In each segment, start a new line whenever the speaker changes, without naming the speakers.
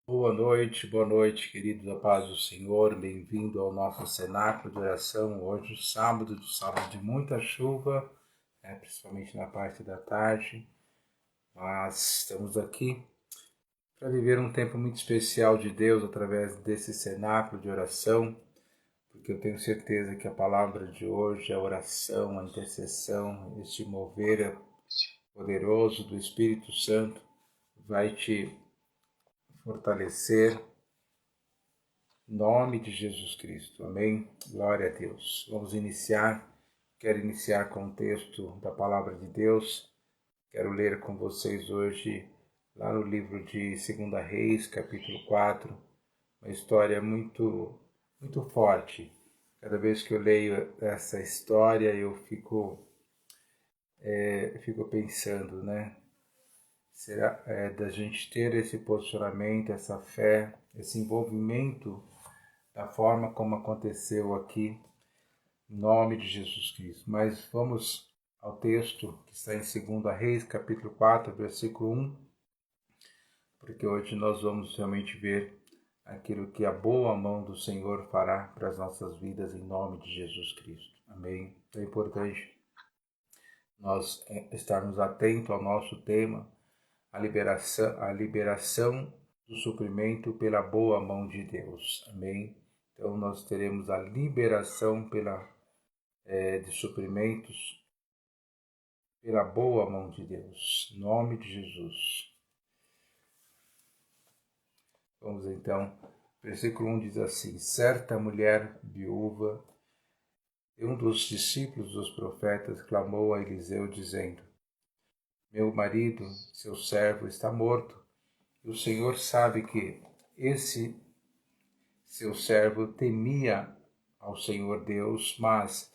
Boa noite, queridos, a paz do Senhor. Bem-vindo ao nosso cenáculo de oração. Hoje, sábado de muita chuva, principalmente na parte da tarde, mas estamos aqui para viver um tempo muito especial de Deus através desse cenáculo de oração, porque eu tenho certeza que a palavra de hoje, a oração, a intercessão, este mover poderoso do Espírito Santo vai te fortalecer. Em nome de Jesus Cristo. Amém. Glória a Deus. Vamos iniciar. Quero iniciar com o texto da Palavra de Deus. Quero ler com vocês hoje, lá no livro de 2 Reis, capítulo 4, uma história muito forte. Cada vez que eu leio essa história, eu fico pensando, né? Será da gente ter esse posicionamento, essa fé, esse envolvimento da forma como aconteceu aqui, em nome de Jesus Cristo. Mas vamos ao texto que está em 2 Reis, capítulo 4, versículo 1, porque hoje nós vamos realmente ver aquilo que a boa mão do Senhor fará para as nossas vidas, em nome de Jesus Cristo. Amém. É importante nós estarmos atentos ao nosso tema, a liberação do suprimento pela boa mão de Deus. Amém. Então nós teremos a liberação de suprimentos pela boa mão de Deus. Em nome de Jesus. Vamos então. Versículo 1 diz assim: certa mulher viúva de um dos discípulos dos profetas clamou a Eliseu dizendo: meu marido, seu servo, está morto, e o Senhor sabe que esse seu servo temia ao Senhor Deus, mas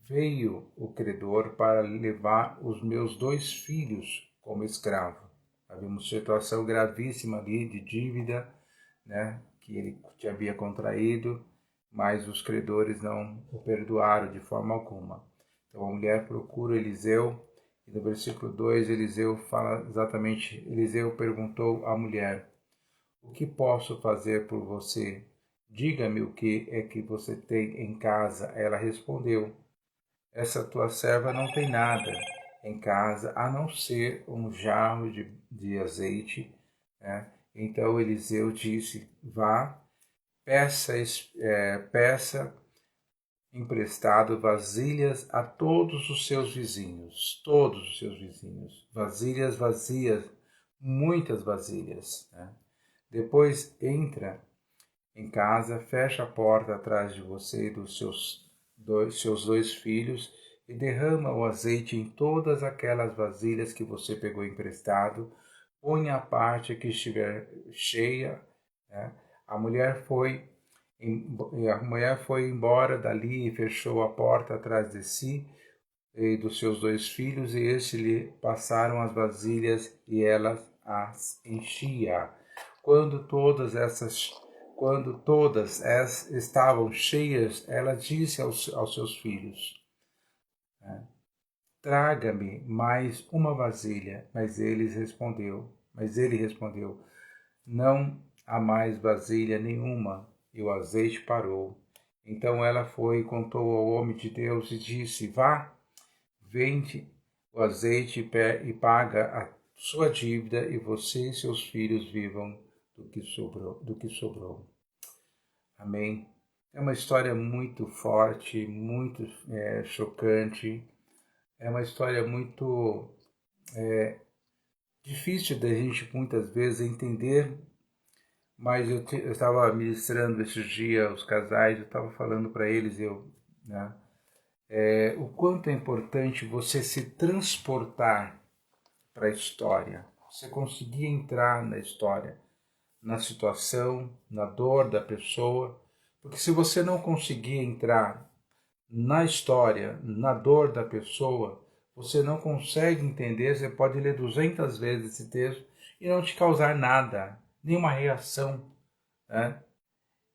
veio o credor para levar os meus 2 filhos como escravo. Havia uma situação gravíssima ali de dívida, né, que ele havia contraído, mas os credores não o perdoaram de forma alguma. Então a mulher procura Eliseu, e no versículo 2 Eliseu fala exatamente, Eliseu perguntou à mulher: o que posso fazer por você? Diga-me o que é que você tem em casa. Ela respondeu: essa tua serva não tem nada em casa a não ser um jarro de azeite. Né? Então Eliseu disse: vá, peça emprestado vasilhas a todos os seus vizinhos, vasilhas vazias, muitas vasilhas. Né? Depois entra em casa, fecha a porta atrás de você e dos seus dois filhos e derrama o azeite em todas aquelas vasilhas que você pegou emprestado. Põe a parte que estiver cheia. Né? A mulher foi embora dali e fechou a porta atrás de si e dos seus 2 filhos, e estes lhe passaram as vasilhas e ela as enchia. Quando todas estavam cheias, ela disse aos seus filhos: traga-me mais uma vasilha. Mas ele respondeu: não há mais vasilha nenhuma. E o azeite parou. Então ela foi e contou ao homem de Deus e disse: vá, vende o azeite e paga a sua dívida, e você e seus filhos vivam do que sobrou. Amém. É uma história muito forte, muito chocante. É uma história muito difícil da gente muitas vezes entender, mas eu estava ministrando esses dias os casais, eu estava falando para eles, né, o quanto é importante você se transportar para a história, você conseguir entrar na história, na situação, na dor da pessoa, porque se você não conseguir entrar na história, na dor da pessoa, você não consegue entender. Você pode ler 200 vezes esse texto e não te causar nada, nenhuma reação. Né?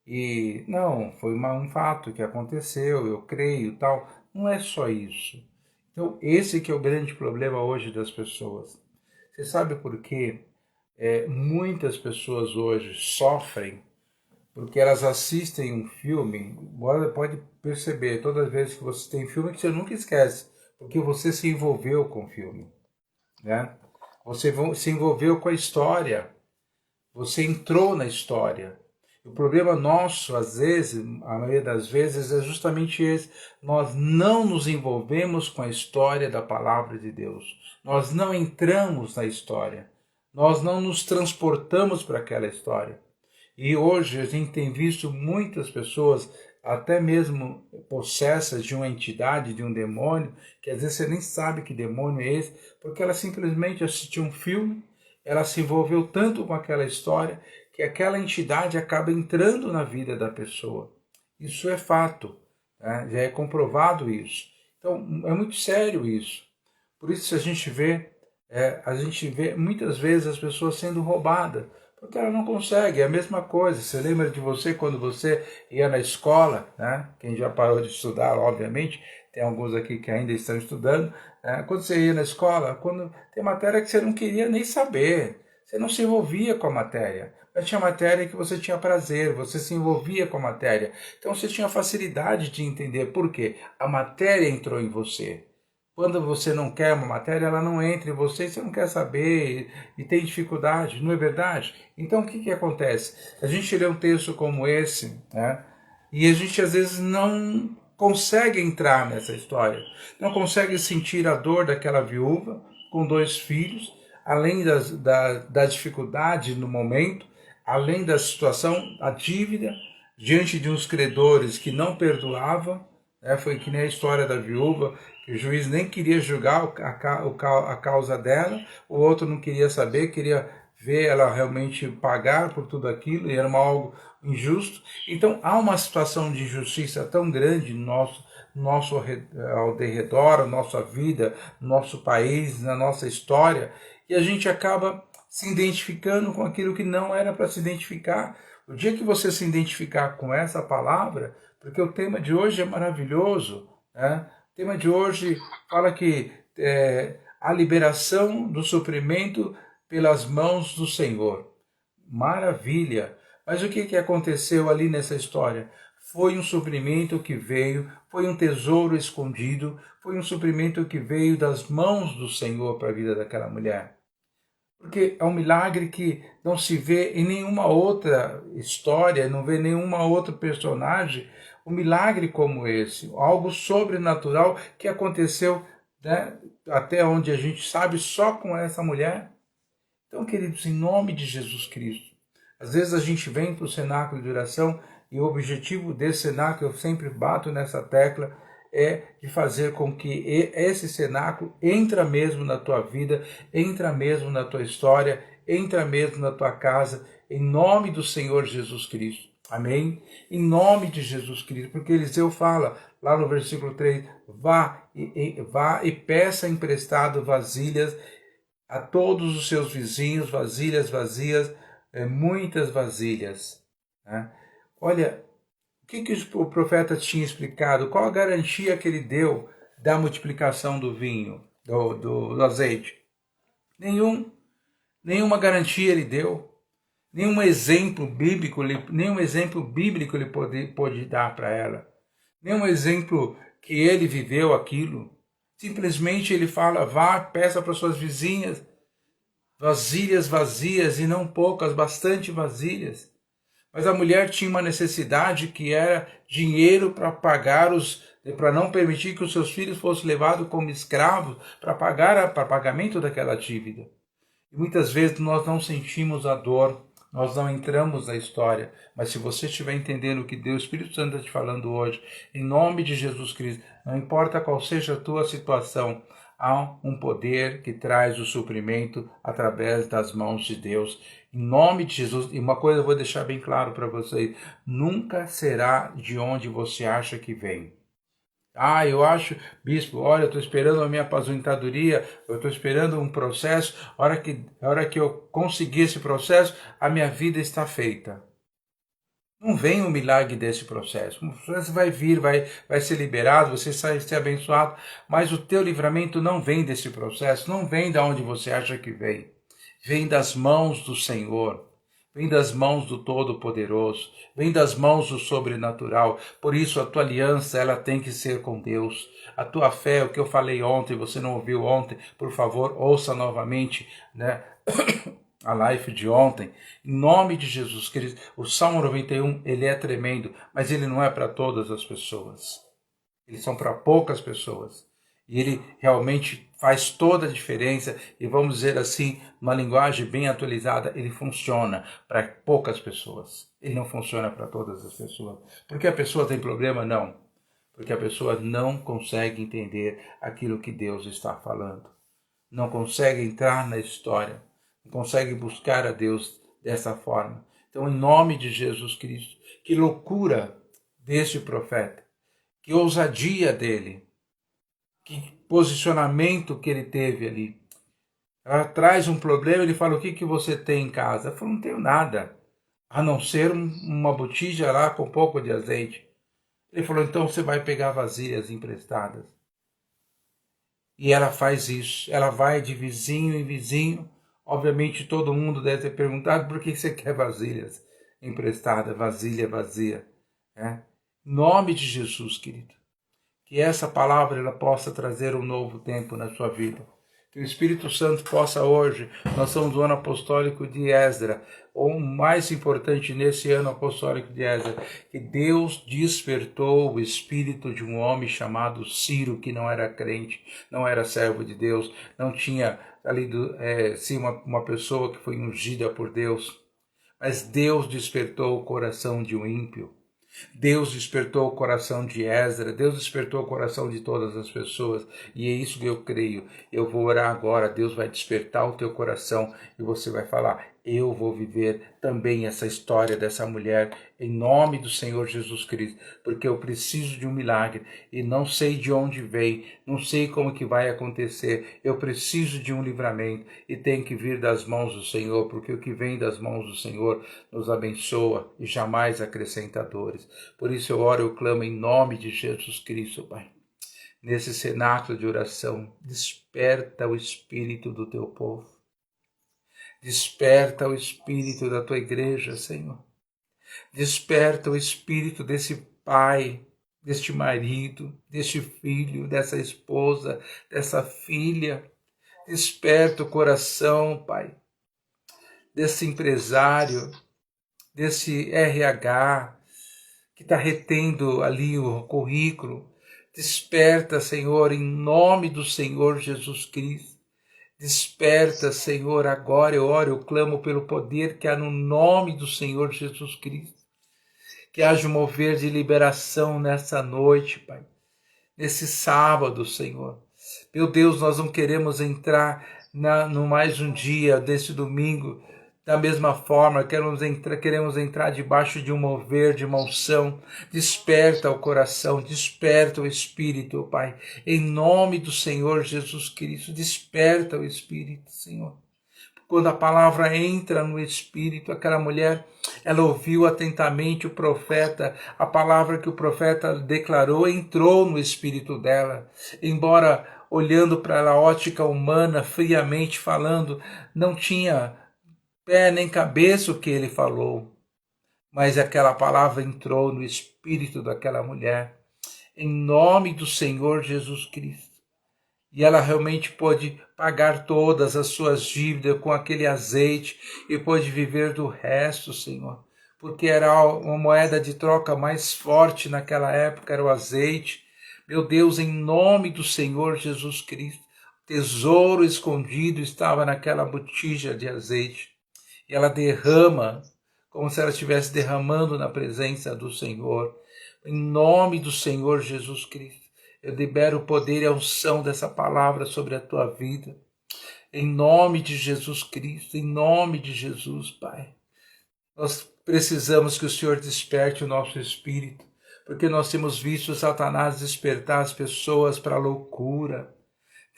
E não, foi um fato que aconteceu, eu creio, tal. Não é só isso. Então esse que é o grande problema hoje das pessoas. Você sabe por quê? Muitas pessoas hoje sofrem porque elas assistem um filme, você pode perceber, todas as vezes que você tem filme, que você nunca esquece, porque você se envolveu com o filme, né? Você se envolveu com a história, você entrou na história. O problema nosso, às vezes, a maioria das vezes, é justamente esse. Nós não nos envolvemos com a história da palavra de Deus. Nós não entramos na história. Nós não nos transportamos para aquela história. E hoje a gente tem visto muitas pessoas, até mesmo possessas de uma entidade, de um demônio, que às vezes você nem sabe que demônio é esse, porque ela simplesmente assistiu um filme, ela se envolveu tanto com aquela história, que aquela entidade acaba entrando na vida da pessoa. Isso é fato, né? Já é comprovado isso. Então é muito sério isso. Por isso a gente vê muitas vezes as pessoas sendo roubadas, porque ela não consegue, é a mesma coisa. Você lembra de você quando você ia na escola, né? Quem já parou de estudar, obviamente, tem alguns aqui que ainda estão estudando, né? Quando você ia na escola, quando tem matéria que você não queria nem saber, você não se envolvia com a matéria, mas tinha matéria que você tinha prazer, você se envolvia com a matéria, então você tinha facilidade de entender por quê. A matéria entrou em você. Quando você não quer uma matéria, ela não entra em você, você não quer saber e tem dificuldade, não é verdade? Então o que acontece? A gente lê um texto como esse, né? E a gente às vezes não consegue entrar nessa história, não consegue sentir a dor daquela viúva com 2 filhos, além da dificuldade no momento, além da situação, a dívida, diante de uns credores que não perdoavam, né? Foi que nem a história da viúva, que o juiz nem queria julgar a causa dela, o outro não queria saber, queria ver ela realmente pagar por tudo aquilo, e era algo injusto. Então há uma situação de injustiça tão grande no nosso ao redor, na nossa vida, no nosso país, na nossa história, e a gente acaba se identificando com aquilo que não era para se identificar. O dia que você se identificar com essa palavra, porque o tema de hoje é maravilhoso, né? O tema de hoje fala que a liberação do suprimento pelas mãos do Senhor. Maravilha! Mas o que aconteceu ali nessa história? Foi um suprimento que veio, foi um tesouro escondido, foi um suprimento que veio das mãos do Senhor para a vida daquela mulher. Porque é um milagre que não se vê em nenhuma outra história, não vê nenhuma outro personagem, um milagre como esse, algo sobrenatural que aconteceu, né, até onde a gente sabe, só com essa mulher. Então, queridos, em nome de Jesus Cristo, às vezes a gente vem para o cenáculo de oração e o objetivo desse cenáculo, eu sempre bato nessa tecla, é de fazer com que esse cenáculo entra mesmo na tua vida, entra mesmo na tua história, entra mesmo na tua casa, em nome do Senhor Jesus Cristo. Amém? Em nome de Jesus Cristo, porque Eliseu fala lá no versículo 3, vá e peça emprestado vasilhas a todos os seus vizinhos, vasilhas vazias, muitas vasilhas. Né? Olha, o que o profeta tinha explicado? Qual a garantia que ele deu da multiplicação do vinho, do azeite? Nenhuma garantia ele deu. Nenhum exemplo bíblico ele pôde dar para ela. Nenhum exemplo que ele viveu aquilo. Simplesmente ele fala, vá, peça para suas vizinhas, vasilhas vazias, e não poucas, bastante vasilhas. Mas a mulher tinha uma necessidade que era dinheiro para pagar para não permitir que os seus filhos fossem levados como escravos para pagamento daquela dívida. E muitas vezes nós não sentimos a dor, nós não entramos na história, mas se você estiver entendendo o que Deus, o Espírito Santo está te falando hoje, em nome de Jesus Cristo, não importa qual seja a tua situação, há um poder que traz o suprimento através das mãos de Deus. Em nome de Jesus, e uma coisa eu vou deixar bem claro para vocês, nunca será de onde você acha que vem. Eu acho, bispo, olha, eu estou esperando a minha aposentadoria, eu estou esperando um processo, a hora que eu conseguir esse processo, a minha vida está feita. Não vem o milagre desse processo. O processo vai vir, vai ser liberado, você vai ser abençoado, mas o teu livramento não vem desse processo, não vem de onde você acha que vem. vem das mãos do Senhor, vem das mãos do Todo-Poderoso, vem das mãos do sobrenatural. Por isso a tua aliança, ela tem que ser com Deus. A tua fé, o que eu falei ontem, você não ouviu ontem, por favor, ouça novamente, né? A live de ontem, em nome de Jesus Cristo. O Salmo 91, ele é tremendo, mas ele não é para todas as pessoas. Eles são para poucas pessoas. E ele realmente faz toda a diferença, e vamos dizer assim, uma linguagem bem atualizada, ele funciona para poucas pessoas. Ele não funciona para todas as pessoas. Porque a pessoa tem problema? Não. Porque a pessoa não consegue entender aquilo que Deus está falando. Não consegue entrar na história. Não consegue buscar a Deus dessa forma. Então, em nome de Jesus Cristo, que loucura deste profeta, que ousadia dele, que posicionamento que ele teve ali. Ela traz um problema, ele fala, o que você tem em casa? Eu falo, não tenho nada, a não ser uma botija lá com um pouco de azeite. Ele falou, então você vai pegar vasilhas emprestadas. E ela faz isso, ela vai de vizinho em vizinho. Obviamente todo mundo deve ter perguntado, por que você quer vasilhas emprestadas, vasilha vazia? Em nome de Jesus, querido. Que essa palavra ela possa trazer um novo tempo na sua vida. Que o Espírito Santo possa hoje, nós somos o ano apostólico de Esdra, ou o mais importante nesse ano apostólico de Esdra, que Deus despertou o espírito de um homem chamado Ciro, que não era crente, não era servo de Deus, não tinha ali sim uma pessoa que foi ungida por Deus, mas Deus despertou o coração de um ímpio. Deus despertou o coração de Esdra, Deus despertou o coração de todas as pessoas, e é isso que eu creio. Eu vou orar agora, Deus vai despertar o teu coração e você vai falar, eu vou viver também essa história dessa mulher em nome do Senhor Jesus Cristo, porque eu preciso de um milagre e não sei de onde vem, não sei como que vai acontecer, eu preciso de um livramento e tem que vir das mãos do Senhor, porque o que vem das mãos do Senhor nos abençoa e jamais acrescenta dores. Por isso eu oro, eu clamo em nome de Jesus Cristo, Pai. Nesse cenáculo de oração, desperta o espírito do teu povo. Desperta o espírito da tua igreja, Senhor. Desperta o espírito desse pai, deste marido, deste filho, dessa esposa, dessa filha. Desperta o coração, Pai, desse empresário, desse RH, que está retendo ali o currículo. Desperta, Senhor, em nome do Senhor Jesus Cristo. Desperta, Senhor, agora eu oro, eu clamo pelo poder que há no nome do Senhor Jesus Cristo. Que haja um mover de liberação nessa noite, Pai. Nesse sábado, Senhor. Meu Deus, nós não queremos entrar no mais um dia desse domingo da mesma forma, queremos entrar debaixo de um mover, de uma unção. Desperta o coração, desperta o Espírito, Pai. Em nome do Senhor Jesus Cristo, desperta o Espírito, Senhor. Quando a palavra entra no Espírito, aquela mulher, ela ouviu atentamente o profeta, a palavra que o profeta declarou entrou no espírito dela. Embora olhando para a ótica humana, friamente falando, não tinha pé nem cabeça o que ele falou, mas aquela palavra entrou no espírito daquela mulher, em nome do Senhor Jesus Cristo. E ela realmente pôde pagar todas as suas dívidas com aquele azeite e pôde viver do resto, Senhor. Porque era uma moeda de troca mais forte naquela época, era o azeite. Meu Deus, em nome do Senhor Jesus Cristo, tesouro escondido estava naquela botija de azeite. E ela derrama, como se ela estivesse derramando na presença do Senhor. Em nome do Senhor Jesus Cristo, eu libero o poder e a unção dessa palavra sobre a tua vida. Em nome de Jesus Cristo, em nome de Jesus, Pai. Nós precisamos que o Senhor desperte o nosso espírito, porque nós temos visto Satanás despertar as pessoas para a loucura.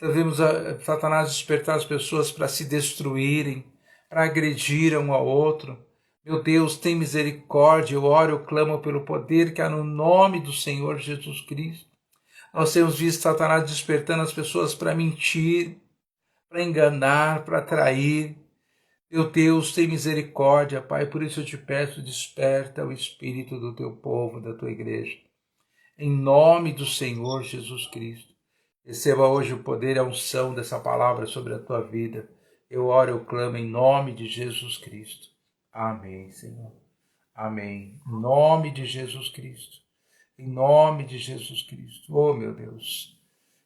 Nós vemos Satanás despertar as pessoas para se destruírem, para agredir um ao outro. Meu Deus, tem misericórdia, eu oro, eu clamo pelo poder que há no nome do Senhor Jesus Cristo. Nós temos visto Satanás despertando as pessoas para mentir, para enganar, para trair. Meu Deus, tem misericórdia, Pai, por isso eu te peço, desperta o espírito do teu povo, da tua igreja. Em nome do Senhor Jesus Cristo. Receba hoje o poder e a unção dessa palavra sobre a tua vida. Eu oro, eu clamo em nome de Jesus Cristo. Amém, Senhor. Amém. Em nome de Jesus Cristo. Em nome de Jesus Cristo. Oh, meu Deus.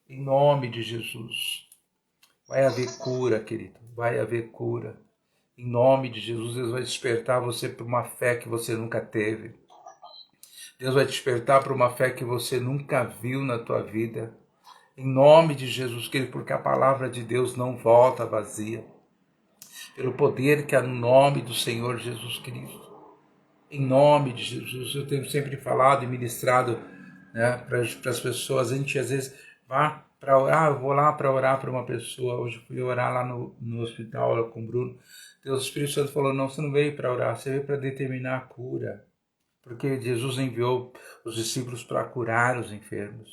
Em nome de Jesus. Vai haver cura, querido. Vai haver cura. Em nome de Jesus, Deus vai despertar você para uma fé que você nunca teve. Deus vai despertar para uma fé que você nunca viu na tua vida. Em nome de Jesus, querido, porque a palavra de Deus não volta vazia. Pelo poder que há no nome do Senhor Jesus Cristo. Em nome de Jesus, eu tenho sempre falado e ministrado, né, para as pessoas. A gente às vezes vá para orar, eu vou lá para orar para uma pessoa. Hoje fui orar lá no hospital com o Bruno. Deus, o Espírito Santo falou, não, você não veio para orar, você veio para determinar a cura. Porque Jesus enviou os discípulos para curar os enfermos,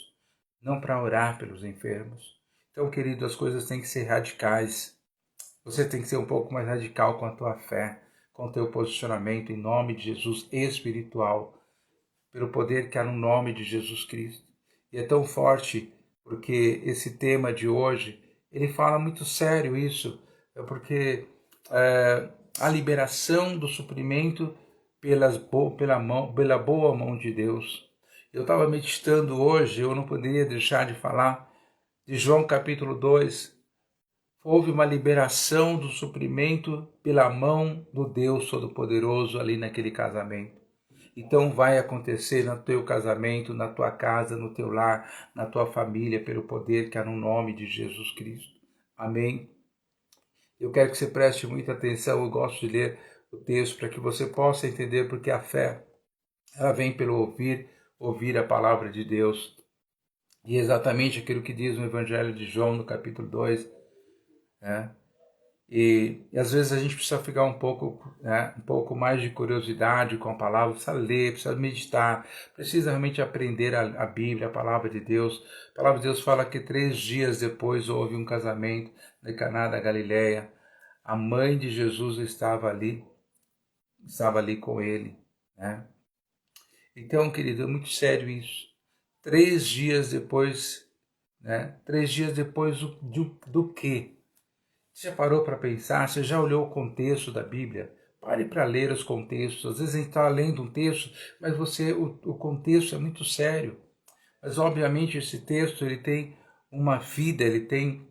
não para orar pelos enfermos. Então, querido, as coisas têm que ser radicais. Você tem que ser um pouco mais radical com a tua fé, com o teu posicionamento em nome de Jesus espiritual, pelo poder que há no nome de Jesus Cristo. E é tão forte porque esse tema de hoje, ele fala muito sério isso, porque a liberação do suprimento pela boa mão de Deus. Eu estava meditando hoje, eu não poderia deixar de falar de João capítulo 2. Houve uma liberação do suprimento pela mão do Deus Todo-Poderoso ali naquele casamento. Então vai acontecer no teu casamento, na tua casa, no teu lar, na tua família, pelo poder que há no nome de Jesus Cristo. Amém? Eu quero que você preste muita atenção, eu gosto de ler o texto para que você possa entender, porque a fé, ela vem pelo ouvir a palavra de Deus. E é exatamente aquilo que diz no Evangelho de João, no capítulo 2, né? E às vezes a gente precisa ficar um pouco mais de curiosidade com a palavra, precisa ler, precisa meditar, precisa realmente aprender a Bíblia, a palavra de Deus. A palavra de Deus fala que 3 dias depois houve um casamento em Caná da Galileia. A mãe de Jesus estava ali com ele, né? Então, querido, é muito sério isso. 3 dias depois, né? 3 dias depois do quê? Você já parou para pensar? Você já olhou o contexto da Bíblia? Pare para ler os contextos. Às vezes a gente está lendo um texto, mas o contexto é muito sério. Mas obviamente esse texto ele tem uma vida, ele tem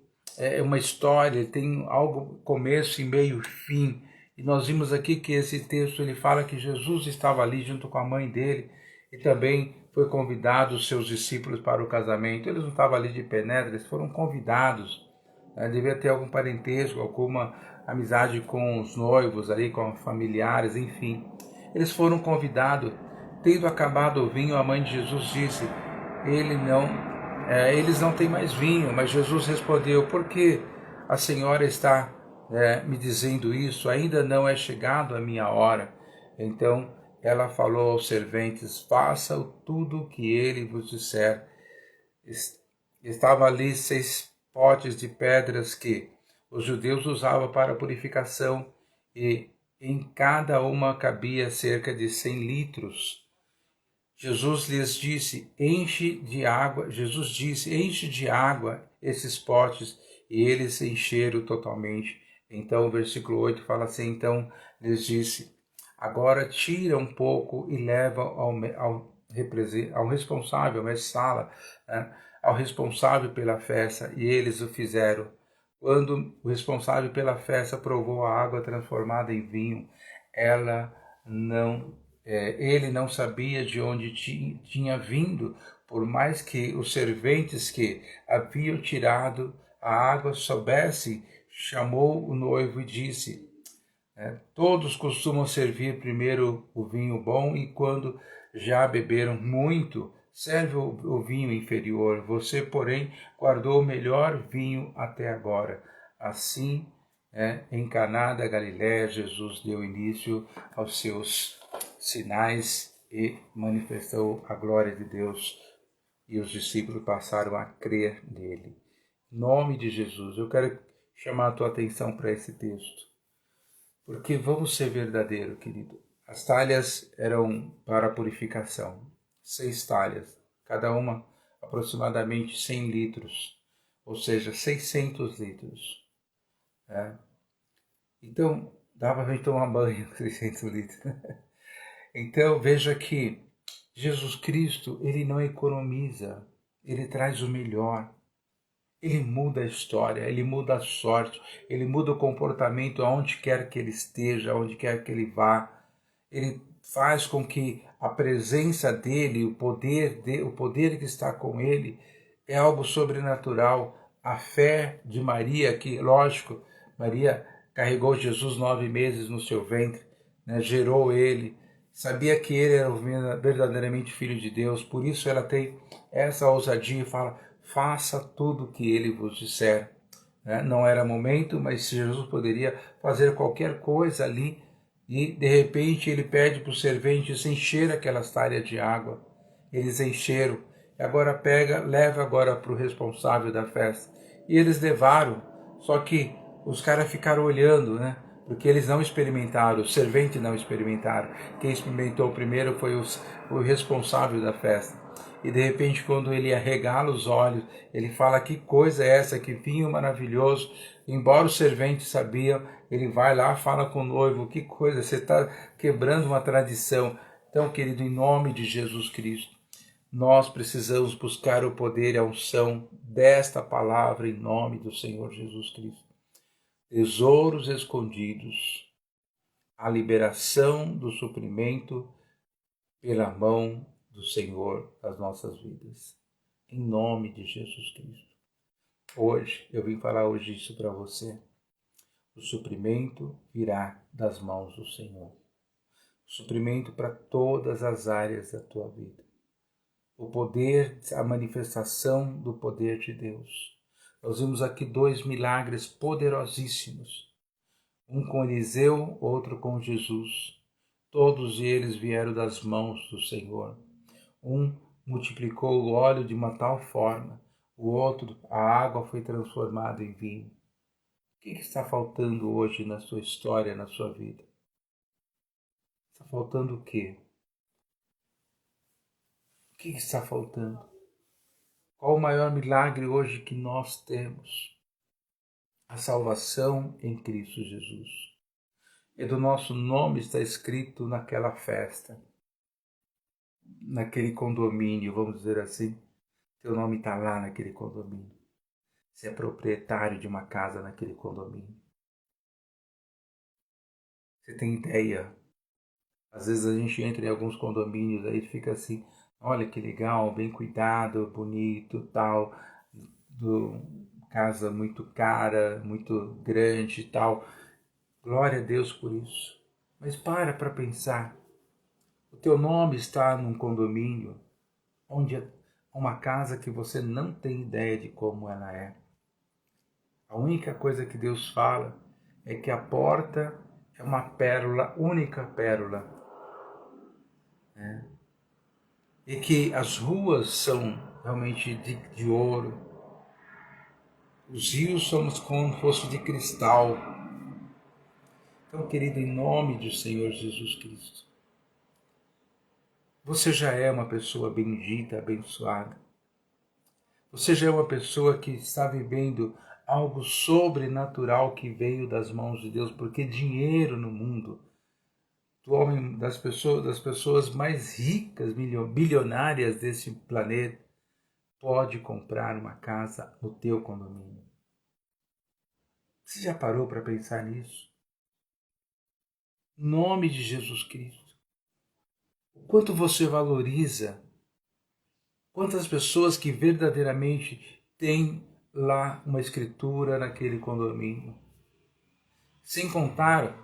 uma história, ele tem algo começo e meio e fim. E nós vimos aqui que esse texto ele fala que Jesus estava ali junto com a mãe dele e também foi convidado os seus discípulos para o casamento. Eles não estavam ali de penetra, eles foram convidados. Devia ter algum parentesco, alguma amizade com os noivos ali, com familiares, enfim. Eles foram convidados. Tendo acabado o vinho, a mãe de Jesus disse, eles não têm mais vinho. Mas Jesus respondeu, por que a senhora está me dizendo isso? Ainda não é chegado a minha hora. Então ela falou aos serventes, façam tudo o que ele vos disser. Estavam ali 6 potes de pedras que os judeus usavam para purificação e em cada uma cabia cerca de 100 litros. Jesus disse, enche de água esses potes, e eles se encheram totalmente. Então o versículo 8 fala assim, então lhes disse, agora tira um pouco e leva ao responsável, messala, né? Ao responsável pela festa, e eles o fizeram. Quando o responsável pela festa provou a água transformada em vinho, ele não sabia de onde tinha vindo, por mais que os serventes que haviam tirado a água soubessem, chamou o noivo e disse, todos costumam servir primeiro o vinho bom e quando já beberam muito, serve o vinho inferior. Você, porém, guardou o melhor vinho até agora. Assim, em Caná da Galiléia, Jesus deu início aos seus sinais e manifestou a glória de Deus. E os discípulos passaram a crer nele. Em nome de Jesus, eu quero chamar a tua atenção para esse texto. Porque vamos ser verdadeiro, querido. As talhas eram para a purificação. 6 talhas, cada uma aproximadamente 100 litros, ou seja, 600 litros. Né? Então, dava para a gente tomar banho, 600 litros. Então, veja que Jesus Cristo, ele não economiza, ele traz o melhor. Ele muda a história, ele muda a sorte, ele muda o comportamento aonde quer que ele esteja, aonde quer que ele vá. Ele faz com que a presença dele, o poder que está com ele, é algo sobrenatural. A fé de Maria, que, lógico, Maria carregou Jesus 9 meses no seu ventre, né, gerou ele, sabia que ele era verdadeiramente filho de Deus, por isso ela tem essa ousadia e fala: faça tudo o que ele vos disser. Não era momento, mas Jesus poderia fazer qualquer coisa ali e de repente ele pede para os serventes encher aquelas talhas de água. Eles encheram. E agora leva agora para o responsável da festa. E eles levaram, só que os caras ficaram olhando, né? Porque eles não experimentaram, os serventes não experimentaram. Quem experimentou primeiro foi o responsável da festa. E de repente, quando ele arregala os olhos, ele fala: que coisa é essa, que vinho maravilhoso. Embora os serventes sabiam, ele vai lá, fala com o noivo: que coisa, você está quebrando uma tradição. Então, querido, em nome de Jesus Cristo, nós precisamos buscar o poder e a unção desta palavra em nome do Senhor Jesus Cristo. Tesouros escondidos, a liberação do suprimento pela mão do Senhor das nossas vidas. Em nome de Jesus Cristo. Hoje, eu vim falar hoje isso para você. O suprimento virá das mãos do Senhor. O suprimento para todas as áreas da tua vida. O poder, a manifestação do poder de Deus. Nós vimos aqui 2 milagres poderosíssimos. Um com Eliseu, outro com Jesus. Todos eles vieram das mãos do Senhor. Um multiplicou o óleo de uma tal forma, o outro, a água foi transformada em vinho. O que está faltando hoje na sua história, na sua vida? Está faltando o quê? O que está faltando? Qual o maior milagre hoje que nós temos? A salvação em Cristo Jesus. E do nosso nome está escrito naquela festa, naquele condomínio, vamos dizer assim. Teu nome está lá naquele condomínio. Você é proprietário de uma casa naquele condomínio. Você tem ideia? Às vezes a gente entra em alguns condomínios aí e fica assim: olha que legal, bem cuidado, bonito, tal, casa muito cara, muito grande e tal. Glória a Deus por isso. Mas para pensar. O teu nome está num condomínio onde é uma casa que você não tem ideia de como ela é. A única coisa que Deus fala é que a porta é uma pérola, única pérola. E que as ruas são realmente de ouro. Os rios são como se fosse de cristal. Então, querido, em nome do Senhor Jesus Cristo, você já é uma pessoa bendita, abençoada. Você já é uma pessoa que está vivendo algo sobrenatural que veio das mãos de Deus, porque dinheiro no mundo, das pessoas mais ricas, bilionárias desse planeta, pode comprar uma casa no teu condomínio. Você já parou para pensar nisso? Em nome de Jesus Cristo. O quanto você valoriza, quantas pessoas que verdadeiramente têm lá uma escritura naquele condomínio. Sem contar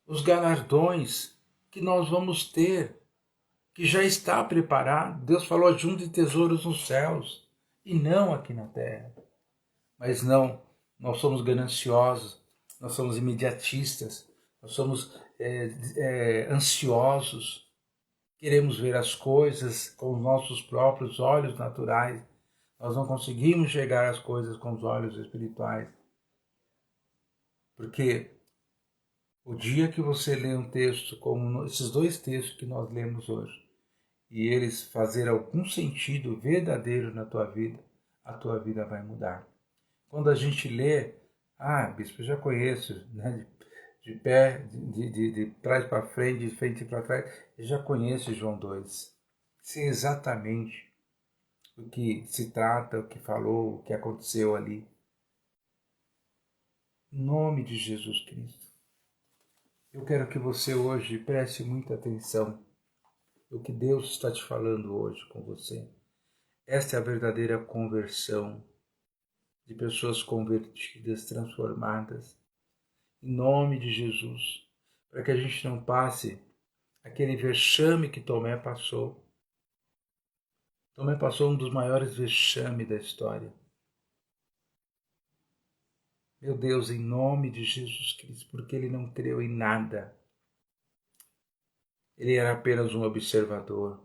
os galardões que nós vamos ter, que já está preparado. Deus falou: junte tesouros nos céus e não aqui na terra. Mas não, nós somos gananciosos, nós somos imediatistas, nós somos ansiosos, queremos ver as coisas com os nossos próprios olhos naturais. Nós não conseguimos chegar às coisas com os olhos espirituais. Porque O dia que você lê um texto como esses dois textos que nós lemos hoje, e eles fazer algum sentido verdadeiro na tua vida, a tua vida vai mudar. Quando a gente lê, bispo, eu já conheço, né, de pé, de trás para frente, de frente para trás, eu já conheço João 2. Sei exatamente o que se trata, o que falou, o que aconteceu ali. Em nome de Jesus Cristo. Eu quero que você hoje preste muita atenção no que Deus está te falando hoje com você. Esta é a verdadeira conversão de pessoas convertidas, transformadas, em nome de Jesus, para que a gente não passe aquele vexame que Tomé passou. Tomé passou um dos maiores vexames da história. Meu Deus, em nome de Jesus Cristo, porque ele não creu em nada. Ele era apenas um observador.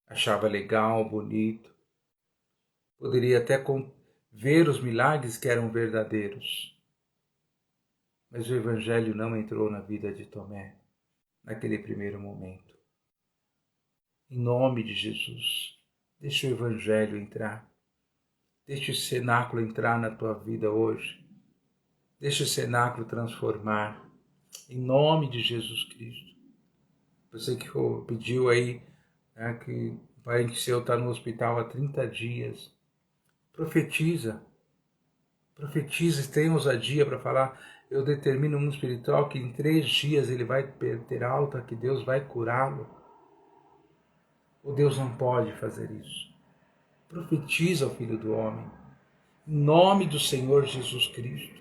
Achava legal, bonito. Poderia até ver os milagres que eram verdadeiros. Mas o Evangelho não entrou na vida de Tomé naquele primeiro momento. Em nome de Jesus, deixa o Evangelho entrar. Deixa o cenáculo entrar na tua vida hoje. Deixa o cenáculo transformar. Em nome de Jesus Cristo. Você que pediu aí, né, que o parente seu está no hospital há 30 dias. Profetiza. Profetiza e tenha ousadia para falar. Eu determino no mundo espiritual que em 3 dias ele vai ter alta, que Deus vai curá-lo. Ou Deus não pode fazer isso. Profetiza ao Filho do Homem. Em nome do Senhor Jesus Cristo.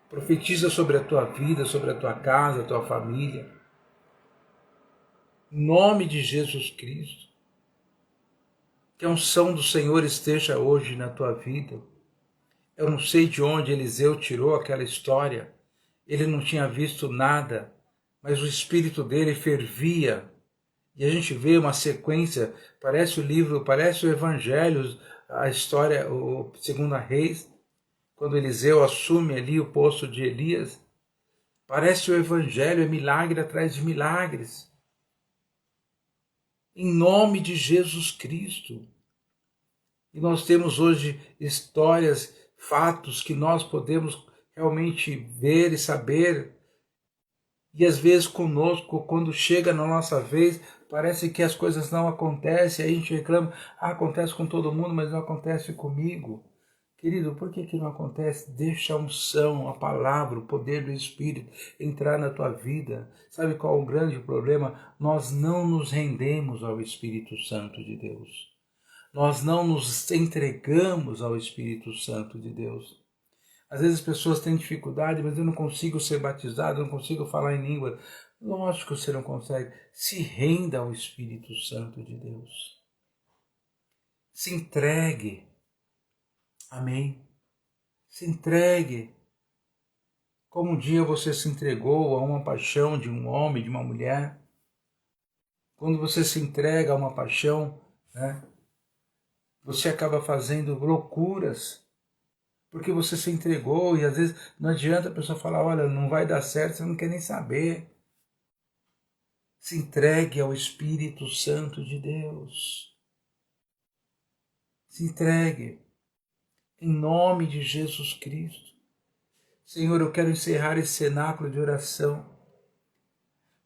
Profetiza sobre a tua vida, sobre a tua casa, a tua família. Em nome de Jesus Cristo. Que a unção do Senhor esteja hoje na tua vida. Eu não sei de onde Eliseu tirou aquela história. Ele não tinha visto nada, mas o espírito dele fervia. E a gente vê uma sequência, parece o livro, parece o Evangelho, a história, o 2 Reis, quando Eliseu assume ali o posto de Elias. Parece o Evangelho, é milagre atrás de milagres. Em nome de Jesus Cristo. E nós temos hoje histórias, fatos que nós podemos realmente ver e saber. E às vezes conosco, quando chega na nossa vez, parece que as coisas não acontecem, aí a gente reclama, acontece com todo mundo, mas não acontece comigo. Querido, por que não acontece? Deixa a unção, a palavra, o poder do Espírito entrar na tua vida. Sabe qual é o grande problema? Nós não nos rendemos ao Espírito Santo de Deus. Nós não nos entregamos ao Espírito Santo de Deus. Às vezes as pessoas têm dificuldade, mas eu não consigo ser batizado, eu não consigo falar em língua. Lógico que você não consegue. Se renda ao Espírito Santo de Deus. Se entregue. Amém? Se entregue. Como um dia você se entregou a uma paixão de um homem, de uma mulher. Quando você se entrega a uma paixão, né, você acaba fazendo loucuras. Porque você se entregou e às vezes não adianta a pessoa falar, olha, não vai dar certo, você não quer nem saber. Se entregue ao Espírito Santo de Deus. Se entregue. Em nome de Jesus Cristo. Senhor, eu quero encerrar esse cenáculo de oração.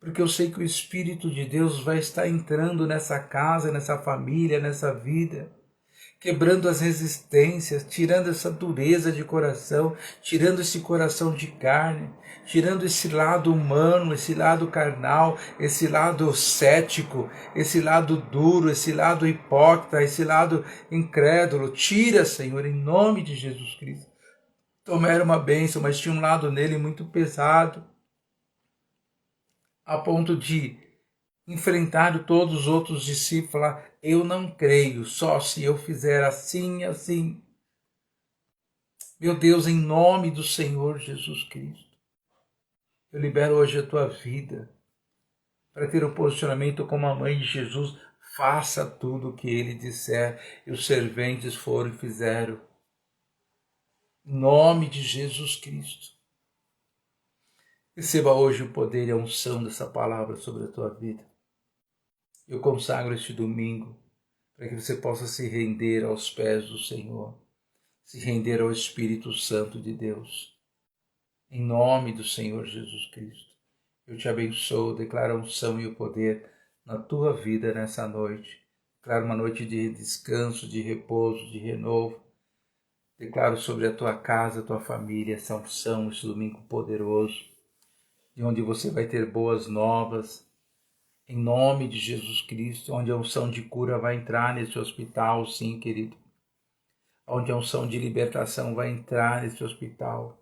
Porque eu sei que o Espírito de Deus vai estar entrando nessa casa, nessa família, nessa vida. Quebrando as resistências, tirando essa dureza de coração, tirando esse coração de carne, tirando esse lado humano, esse lado carnal, esse lado cético, esse lado duro, esse lado hipócrita, esse lado incrédulo. Tira, Senhor, em nome de Jesus Cristo. Tomé era uma bênção, mas tinha um lado nele muito pesado, a ponto de enfrentar todos os outros discípulos, falar, eu não creio, só se eu fizer assim, assim. Meu Deus, em nome do Senhor Jesus Cristo, eu libero hoje a tua vida para ter um posicionamento como a mãe de Jesus. Faça tudo o que ele disser, e os serventes foram e fizeram. Em nome de Jesus Cristo. Receba hoje o poder e a unção dessa palavra sobre a tua vida. Eu consagro este domingo para que você possa se render aos pés do Senhor, se render ao Espírito Santo de Deus. Em nome do Senhor Jesus Cristo, eu te abençoo, declaro a unção e o poder na tua vida nessa noite. Declaro uma noite de descanso, de repouso, de renovo. Declaro sobre a tua casa, a tua família, essa unção, esse domingo poderoso, de onde você vai ter boas novas, em nome de Jesus Cristo, onde a unção de cura vai entrar nesse hospital, sim, querido. Onde a unção de libertação vai entrar nesse hospital.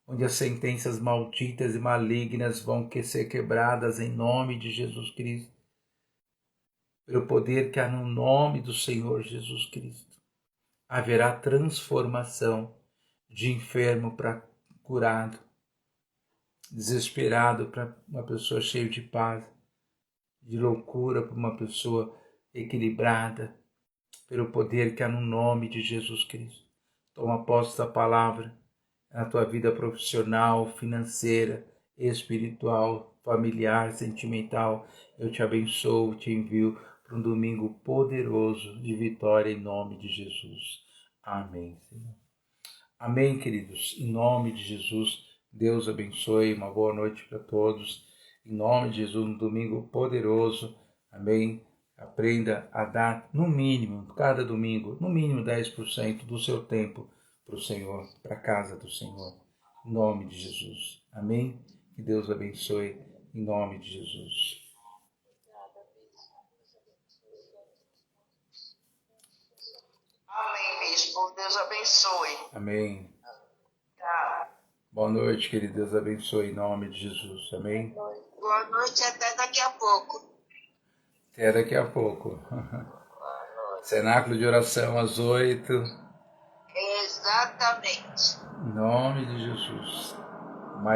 Onde as sentenças malditas e malignas vão ser quebradas em nome de Jesus Cristo. Pelo poder que há no nome do Senhor Jesus Cristo. Haverá transformação de enfermo para curado, desesperado para uma pessoa cheia de paz, de loucura para uma pessoa equilibrada, pelo poder que há no nome de Jesus Cristo. Toma posse da palavra na tua vida profissional, financeira, espiritual, familiar, sentimental. Eu te abençoo, te envio para um domingo poderoso de vitória em nome de Jesus. Amém, Senhor. Amém, queridos. Em nome de Jesus, Deus abençoe. Uma boa noite para todos. Em nome de Jesus, um domingo poderoso. Amém. Aprenda a dar, no mínimo, cada domingo, no mínimo 10% do seu tempo para o Senhor, para a casa do Senhor. Em nome de Jesus. Amém. Que Deus abençoe. Em nome de Jesus.
Amém, bispo. Deus abençoe.
Amém.
Tá.
Boa noite, querido. Deus abençoe em nome de Jesus. Amém.
Boa noite, até daqui a pouco.
Até daqui a pouco. Cenáculo de oração às 8.
Exatamente.
Em nome de Jesus.